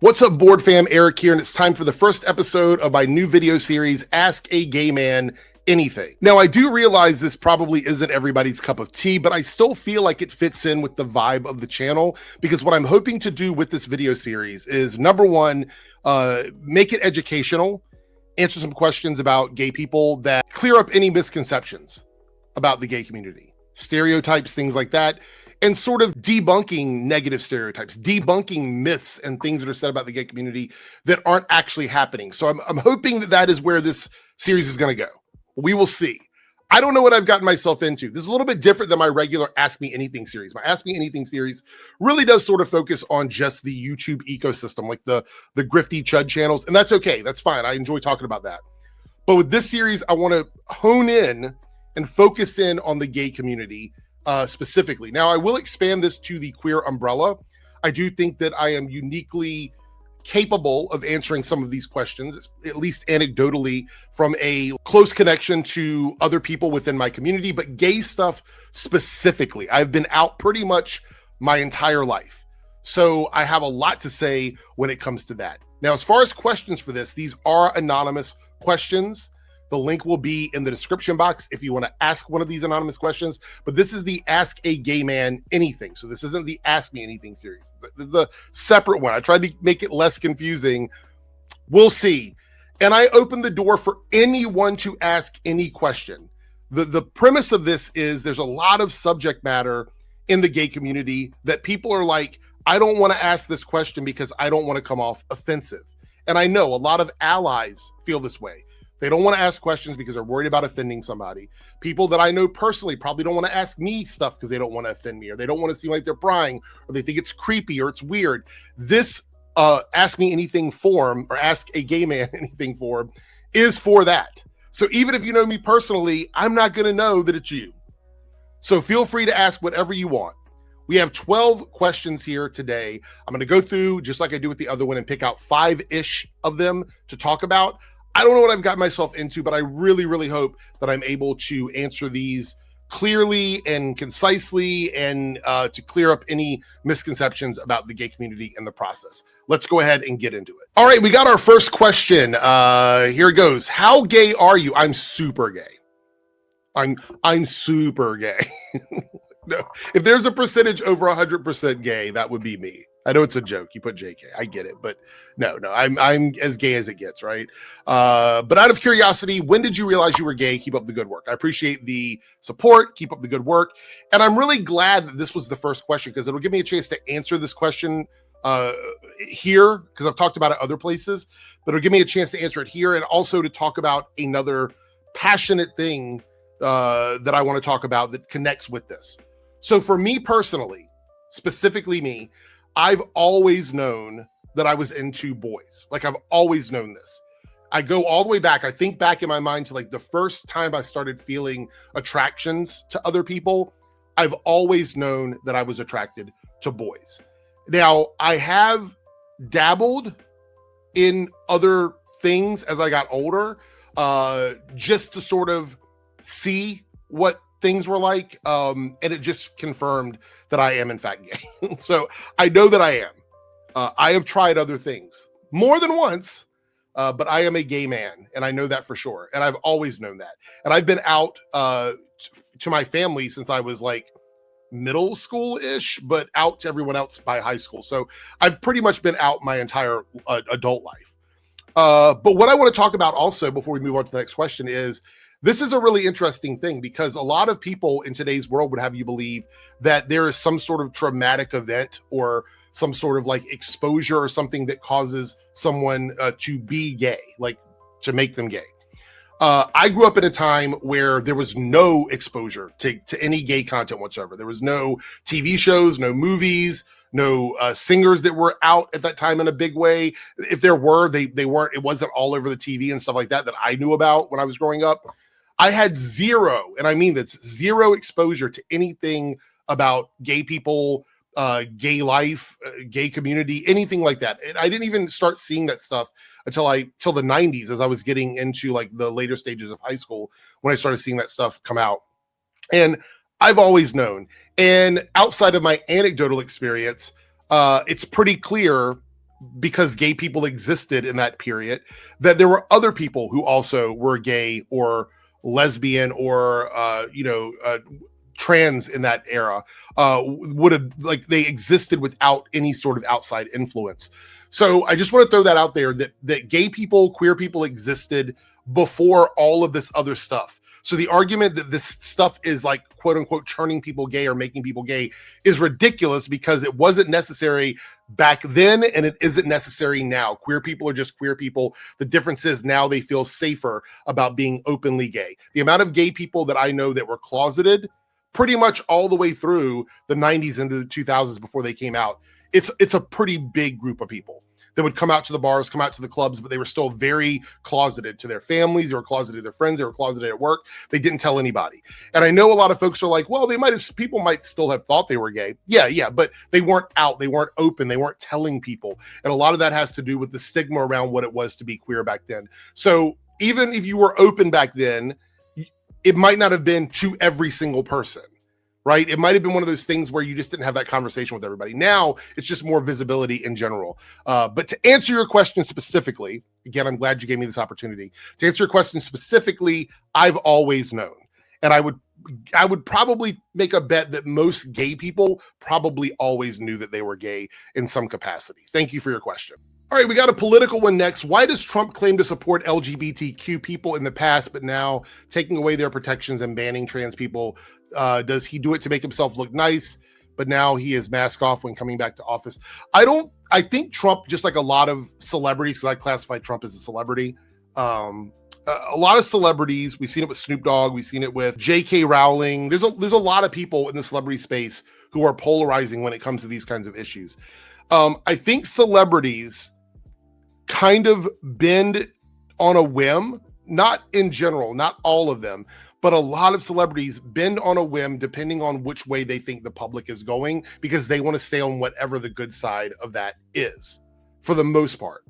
What's up, board fam? Eric here, and it's time for the first episode of my new video series, Ask a Gay Man Anything. Now, I do realize this probably isn't everybody's cup of tea, but I still feel like it fits in with the vibe of the channel, because what I'm hoping to do with this video series is, number one, make it educational, answer some questions about gay people that clear up any misconceptions about the gay community, stereotypes, things like that, and sort of debunking negative stereotypes, debunking myths and things that are said about the gay community that aren't actually happening. So I'm hoping that that is where this series is going to go. We will see. I don't know what I've gotten myself into. This is a little bit different than my regular Ask Me Anything series. My Ask Me Anything series really does sort of focus on just the YouTube ecosystem, like the grifty chud channels, and that's okay. That's fine. I enjoy talking about that. But with this series, I want to hone in and focus in on the gay community specifically. Now, I will expand this to the queer umbrella. I do think that I am uniquely capable of answering some of these questions, at least anecdotally, from a close connection to other people within my community, but gay stuff specifically. I've been out pretty much my entire life, so I have a lot to say when it comes to that. Now, as far as questions for this, these are anonymous questions. The link will be in the description box if you want to ask one of these anonymous questions, but this is the Ask a Gay Man Anything. So this isn't the Ask Me Anything series. This is a separate one. I tried to make it less confusing. We'll see. And I open the door for anyone to ask any question. The premise of this is there's a lot of subject matter in the gay community that people are like, I don't want to ask this question because I don't want to come off offensive. And I know a lot of allies feel this way. They don't want to ask questions because they're worried about offending somebody. People that I know personally probably don't want to ask me stuff because they don't want to offend me, or they don't want to seem like they're prying, or they think it's creepy or it's weird. This Ask Me Anything form, or Ask a Gay Man Anything form, is for that. So even if you know me personally, I'm not going to know that it's you. So feel free to ask whatever you want. We have 12 questions here today. I'm going to go through, just like I do with the other one, and pick out 5-ish of them to talk about. I don't know what I've got myself into, but I really, really hope that I'm able to answer these clearly and concisely, and to clear up any misconceptions about the gay community in the process. Let's go ahead and get into it. All right, we got our first question. Here it goes. How gay are you? I'm super gay. I'm super gay. No, if there's a percentage over 100% gay, that would be me. I know it's a joke. You put JK. I get it, but no, I'm as gay as it gets, right? But out of curiosity, when did you realize you were gay? Keep up the good work. I appreciate the support. Keep up the good work. And I'm really glad that this was the first question, because it'll give me a chance to answer this question here, because I've talked about it other places, but it'll give me a chance to answer it here, and also to talk about another passionate thing that I want to talk about that connects with this. So for me personally, specifically me, I've always known that I was into boys. Like, I've always known this. I go all the way back. I think back in my mind to like the first time I started feeling attractions to other people. I've always known that I was attracted to boys. Now, I have dabbled in other things as I got older, just to sort of see what things were like, and it just confirmed that I am in fact gay. So I know that I am. I have tried other things more than once, but I am a gay man, and I know that for sure. And I've always known that. And I've been out to my family since I was like middle school-ish, but out to everyone else by high school. So I've pretty much been out my entire adult life. But what I want to talk about also before we move on to the next question is, this is a really interesting thing, because a lot of people in today's world would have you believe that there is some sort of traumatic event or some sort of like exposure or something that causes someone to be gay, like to make them gay. I grew up in a time where there was no exposure to any gay content whatsoever. There was no TV shows, no movies, no singers that were out at that time in a big way. If there were, they weren't, it wasn't all over the TV and stuff like that I knew about when I was growing up. I had zero, and I mean that's zero exposure to anything about gay people, gay life, gay community, anything like that. And I didn't even start seeing that stuff until the 90s, as I was getting into like the later stages of high school, when I started seeing that stuff come out. And I've always known. And outside of my anecdotal experience, it's pretty clear because gay people existed in that period, that there were other people who also were gay or lesbian or trans in that era, would have, like, they existed without any sort of outside influence. So I just want to throw that out there, that gay people, queer people existed before all of this other stuff. So the argument that this stuff is like, quote unquote, turning people gay or making people gay is ridiculous, because it wasn't necessary back then and it isn't necessary now. Queer people are just queer people. The difference is now they feel safer about being openly gay. The amount of gay people that I know that were closeted pretty much all the way through the 90s into the 2000s before they came out, it's a pretty big group of people that would come out to the bars, come out to the clubs, but they were still very closeted to their families. They were closeted to their friends. They were closeted at work. They didn't tell anybody. And I know a lot of folks are like, well, people might still have thought they were gay. Yeah, but they weren't out. They weren't open. They weren't telling people. And a lot of that has to do with the stigma around what it was to be queer back then. So even if you were open back then, it might not have been to every single person. Right? It might have been one of those things where you just didn't have that conversation with everybody. Now it's just more visibility in general. But to answer your question specifically, again, I'm glad you gave me this opportunity. To answer your question specifically, I've always known. And I would probably make a bet that most gay people probably always knew that they were gay in some capacity. Thank you for your question. All right, we got a political one next. Why does Trump claim to support LGBTQ people in the past, but now taking away their protections and banning trans people? Does he do it to make himself look nice, but now he is mask off when coming back to office? I think Trump, just like a lot of celebrities, because I classify Trump as a celebrity, a lot of celebrities, we've seen it with Snoop Dogg, we've seen it with J.K. Rowling. There's a lot of people in the celebrity space who are polarizing when it comes to these kinds of issues. I think celebrities kind of bend on a whim, not in general, not all of them, but a lot of celebrities bend on a whim depending on which way they think the public is going, because they want to stay on whatever the good side of that is, for the most part.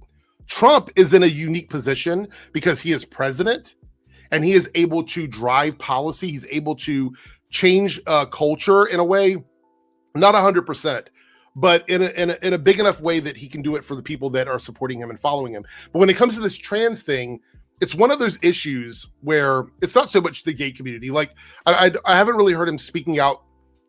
Trump is in a unique position because he is president and he is able to drive policy. He's able to change culture in a way, not 100%. But in a big enough way that he can do it for the people that are supporting him and following him. But when it comes to this trans thing, it's one of those issues where it's not so much the gay community. Like, I haven't really heard him speaking out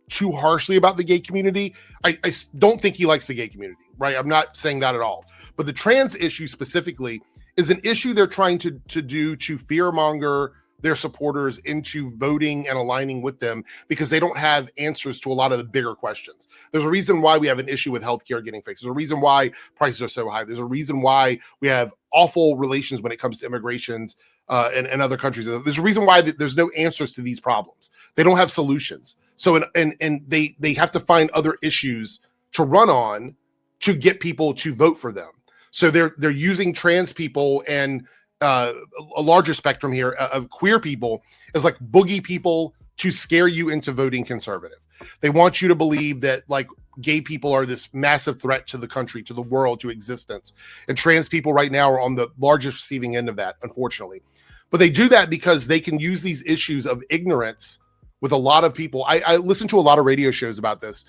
too harshly about the gay community. I don't think he likes the gay community, right? I'm not saying that at all. But the trans issue specifically is an issue they're trying to do to fearmonger their supporters into voting and aligning with them, because they don't have answers to a lot of the bigger questions. There's a reason why we have an issue with healthcare getting fixed. There's a reason why prices are so high. There's a reason why we have awful relations when it comes to immigrations and other countries. There's a reason why there's no answers to these problems. They don't have solutions. So and they have to find other issues to run on to get people to vote for them. So they're using trans people and a larger spectrum here of queer people as like boogie people to scare you into voting conservative. They want you to believe that like gay people are this massive threat to the country, to the world, to existence. And trans people right now are on the largest receiving end of that, unfortunately. But they do that because they can use these issues of ignorance with a lot of people. I listen to a lot of radio shows about this,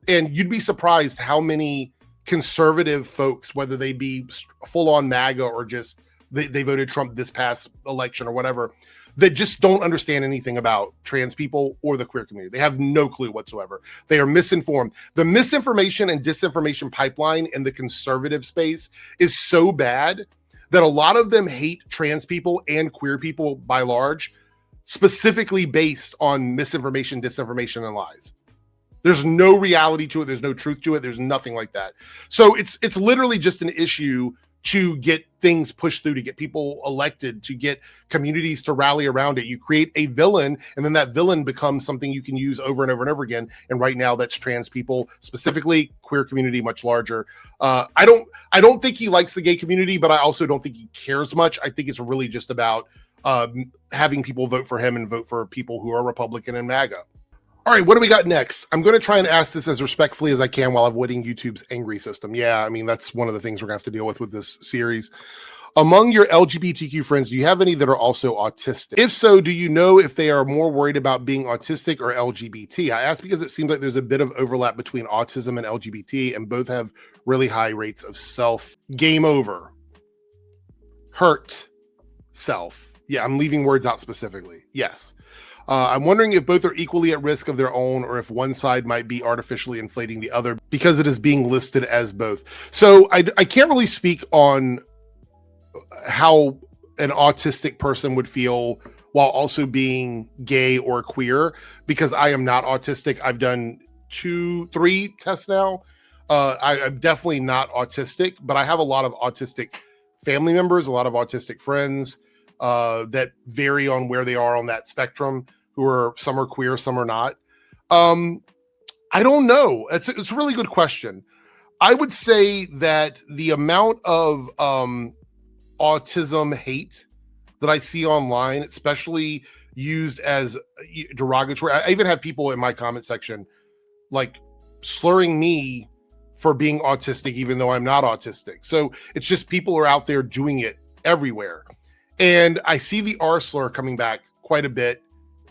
and you'd be surprised how many conservative folks, whether they be full on MAGA or just they voted Trump this past election or whatever, that just don't understand anything about trans people or the queer community. They have no clue whatsoever. They are misinformed. The misinformation and disinformation pipeline in the conservative space is so bad that a lot of them hate trans people and queer people by large, specifically based on misinformation, disinformation, and lies. There's no reality to it. There's no truth to it. There's nothing like that. So it's literally just an issue to get things pushed through, to get people elected, to get communities to rally around it. You create a villain, and then that villain becomes something you can use over and over and over again. And right now that's trans people, specifically queer community, much larger. I don't think he likes the gay community, but I also don't think he cares much. I think it's really just about having people vote for him and vote for people who are Republican and MAGA. All right, what do we got next? I'm going to try and ask this as respectfully as I can while avoiding YouTube's angry system. Yeah, I mean, that's one of the things we're going to have to deal with this series. Among your LGBTQ friends, do you have any that are also autistic? If so, do you know if they are more worried about being autistic or LGBT? I ask because it seems like there's a bit of overlap between autism and LGBT, and both have really high rates of self. Game over. Hurt self. Yeah, I'm leaving words out specifically. Yes. I'm wondering if both are equally at risk of their own, or if one side might be artificially inflating the other because it is being listed as both. So I can't really speak on how an autistic person would feel while also being gay or queer, because I am not autistic. I've done 3 tests now. I'm definitely not autistic, but I have a lot of autistic family members, a lot of autistic friends that vary on where they are on that spectrum, who are, some are queer, some are not. I don't know. It's a really good question. I would say that the amount of autism hate that I see online, especially used as derogatory. I even have people in my comment section like slurring me for being autistic, even though I'm not autistic. So it's just people are out there doing it everywhere. And I see the R slur coming back quite a bit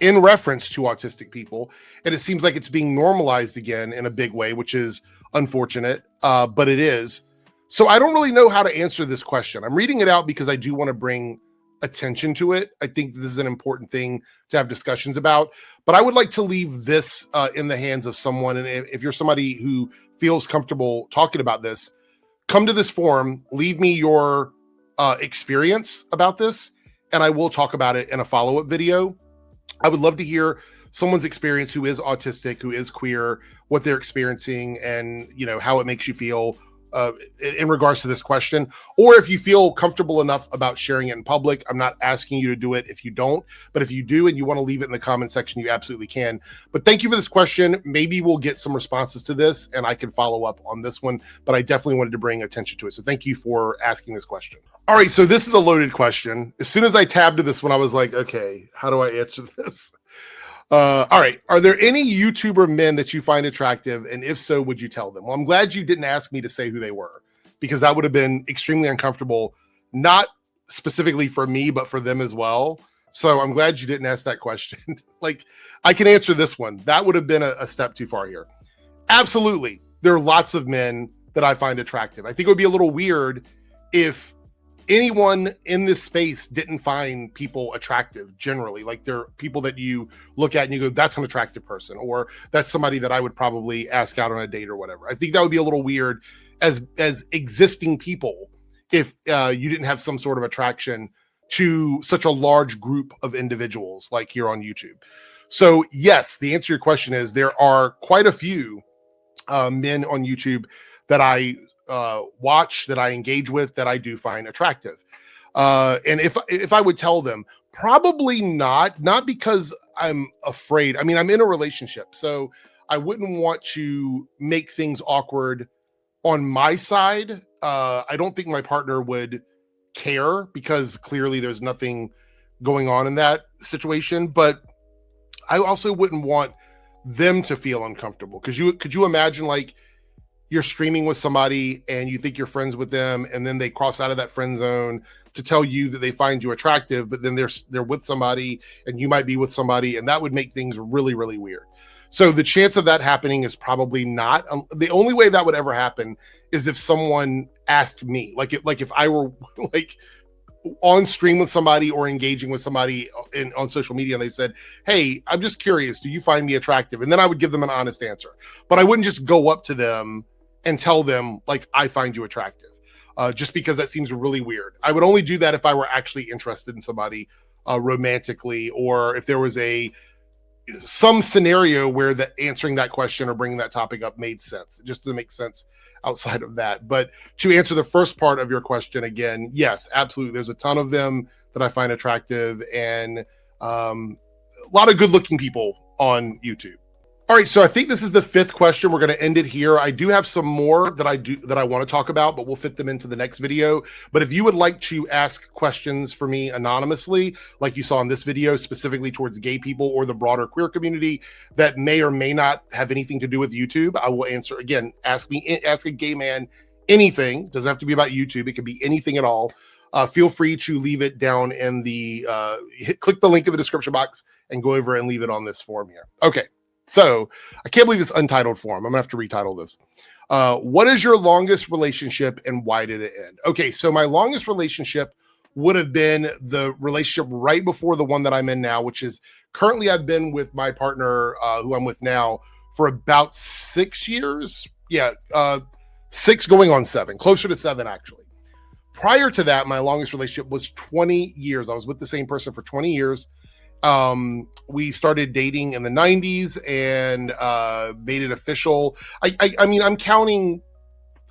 in reference to autistic people. And it seems like it's being normalized again in a big way, which is unfortunate, but it is. So I don't really know how to answer this question. I'm reading it out because I do want to bring attention to it. I think this is an important thing to have discussions about, but I would like to leave this in the hands of someone. And if you're somebody who feels comfortable talking about this, come to this forum, leave me your experience about this, and I will talk about it in a follow-up video. I would love to hear someone's experience who is autistic, who is queer, what they're experiencing, and how it makes you feel in regards to this question. Or if you feel comfortable enough about sharing it in public, I'm not asking you to do it if you don't, but if you do and you want to leave it in the comment section, you absolutely can. But thank you for this question. Maybe we'll get some responses to this and I can follow up on this one, but I definitely wanted to bring attention to it. So thank you for asking this question. All right, so this is a loaded question. As soon as I tabbed to this one, I was like, okay, how do I answer this? All right. Are there any YouTuber men that you find attractive? And if so, would you tell them? Well, I'm glad you didn't ask me to say who they were, because that would have been extremely uncomfortable, not specifically for me, but for them as well. So I'm glad you didn't ask that question. Like, I can answer this one. That would have been a step too far here. Absolutely. There are lots of men that I find attractive. I think it would be a little weird if anyone in this space didn't find people attractive generally. Like, there are people that you look at and you go, that's an attractive person, or that's somebody that I would probably ask out on a date or whatever. I think that would be a little weird as existing people if you didn't have some sort of attraction to such a large group of individuals like here on YouTube. So yes, the answer to your question is there are quite a few men on YouTube that I watch, that I engage with, that I do find attractive. And if I would tell them, probably not because I'm afraid. I mean, I'm in a relationship, so I wouldn't want to make things awkward on my side. I don't think my partner would care, because clearly there's nothing going on in that situation, but I also wouldn't want them to feel uncomfortable. Because could you imagine, like, you're streaming with somebody and you think you're friends with them, and then they cross out of that friend zone to tell you that they find you attractive, but then they're with somebody and you might be with somebody, and that would make things really, really weird. So the chance of that happening is probably not. The only way that would ever happen is if someone asked me, like if I were like on stream with somebody or engaging with somebody on social media, and they said, hey, I'm just curious, do you find me attractive? And then I would give them an honest answer, but I wouldn't just go up to them and tell them, like, I find you attractive, just because that seems really weird. I would only do that if I were actually interested in somebody romantically, or if there was some scenario where that answering that question or bringing that topic up made sense. It just doesn't make sense outside of that. But to answer the first part of your question again, yes, absolutely. There's a ton of them that I find attractive, and a lot of good looking people on YouTube. All right, so I think this is the 5th question. We're going to end it here. I do have some more that I want to talk about, but we'll fit them into the next video. But if you would like to ask questions for me anonymously, like you saw in this video, specifically towards gay people or the broader queer community that may or may not have anything to do with YouTube, I will answer. Again, ask a gay man anything. Doesn't have to be about YouTube. It could be anything at all. feel free to leave it down in the, click the link in the description box and go over and leave it on this form here. Okay, so I can't believe it's untitled form. I'm gonna have to retitle this. What is your longest relationship and why did it end? Okay, so my longest relationship would have been the relationship right before the one that I'm in now, which is currently I've been with my partner, who I'm with now, for about 6 years. Yeah, 6 going on 7, closer to 7 actually. Prior to that, my longest relationship was 20 years. I was with the same person for 20 years. We started dating in the 90s and made it official. I mean, I'm counting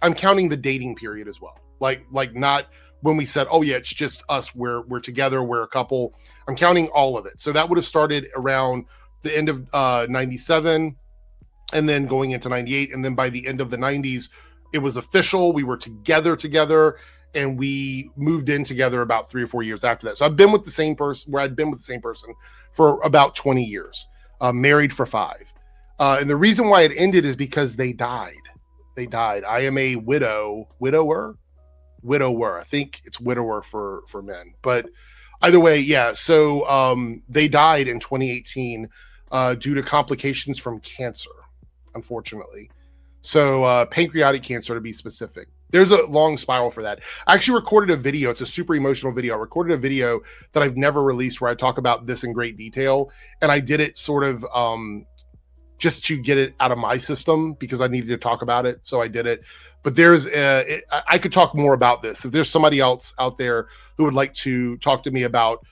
the dating period as well. Like not when we said, oh yeah, it's just us, we're together, we're a couple. I'm counting all of it. So that would have started around the end of 97 and then going into 98. And then by the end of the 90s, it was official. We were together, and we moved in together about 3 or 4 years after that. So I've been with the same person for about 20 years, married for 5. And the reason why it ended is because they died. I am a widower. I think it's widower for men, but either way, yeah. So they died in 2018 due to complications from cancer, unfortunately. So pancreatic cancer, to be specific. There's a long spiral for that. I actually recorded a video. It's a super emotional video. I recorded a video that I've never released where I talk about this in great detail, and I did it sort of just to get it out of my system because I needed to talk about it. So I did it. But I could talk more about this. If there's somebody else out there who would like to talk to me about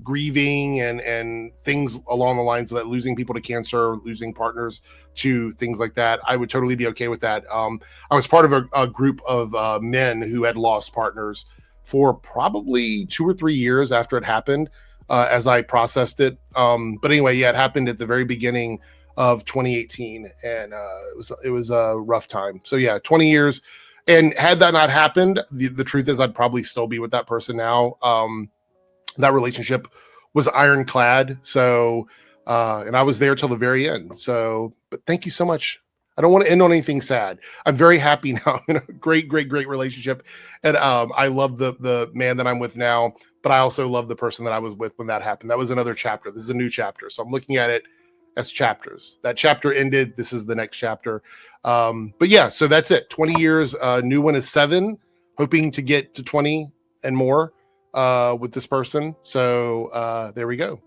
grieving and things along the lines of that, losing people to cancer, losing partners to things like that, I would totally be okay with that. I was part of a group of men who had lost partners for probably 2 or 3 years after it happened, as I processed it. But anyway, yeah, it happened at the very beginning of 2018, and it was a rough time. So yeah, 20 years. And had that not happened, the truth is I'd probably still be with that person now. That relationship was ironclad. So, and I was there till the very end. So, but thank you so much. I don't want to end on anything sad. I'm very happy now. I'm in a great relationship. And I love the man that I'm with now, but I also love the person that I was with when that happened. That was another chapter. This is a new chapter. So I'm looking at it as chapters. That chapter ended. This is the next chapter. But yeah, so that's it. 20 years. New one is 7, hoping to get to 20 and more with this person. So there we go.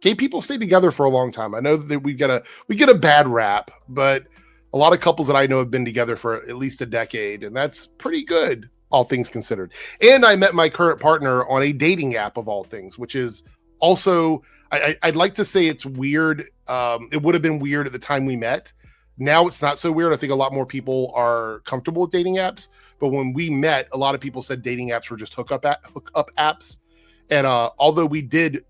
Gay people stay together for a long time. I know that we get a bad rap, but a lot of couples that I know have been together for at least a decade, and that's pretty good, all things considered. And I met my current partner on a dating app of all things, which is also, I'd like to say it's weird. It would have been weird at the time we met. Now it's not so weird. I think a lot more people are comfortable with dating apps. But when we met, a lot of people said dating apps were just hookup apps. And although we did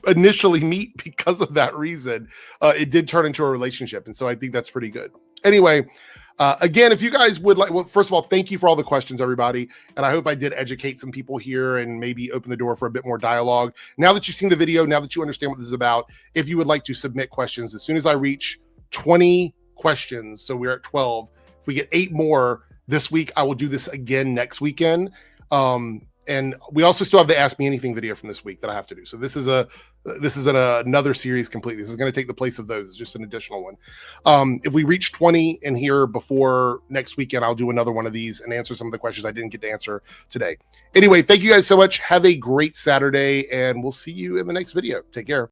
initially meet because of that reason, it did turn into a relationship. And so I think that's pretty good. Anyway, again, if you guys would like, well, first of all, thank you for all the questions, everybody. And I hope I did educate some people here and maybe open the door for a bit more dialogue. Now that you've seen the video, now that you understand what this is about, if you would like to submit questions, as soon as I reach 20 questions, so we're at 12, if we get 8 more this week, I will do this again next weekend. And we also still have the Ask Me Anything video from this week that I have to do. So this is another series completely. This is going to take the place of those. It's just an additional one. If we reach 20 in here before next weekend, I'll do another one of these and answer some of the questions I didn't get to answer today. Anyway, thank you guys so much. Have a great Saturday, and we'll see you in the next video. Take care.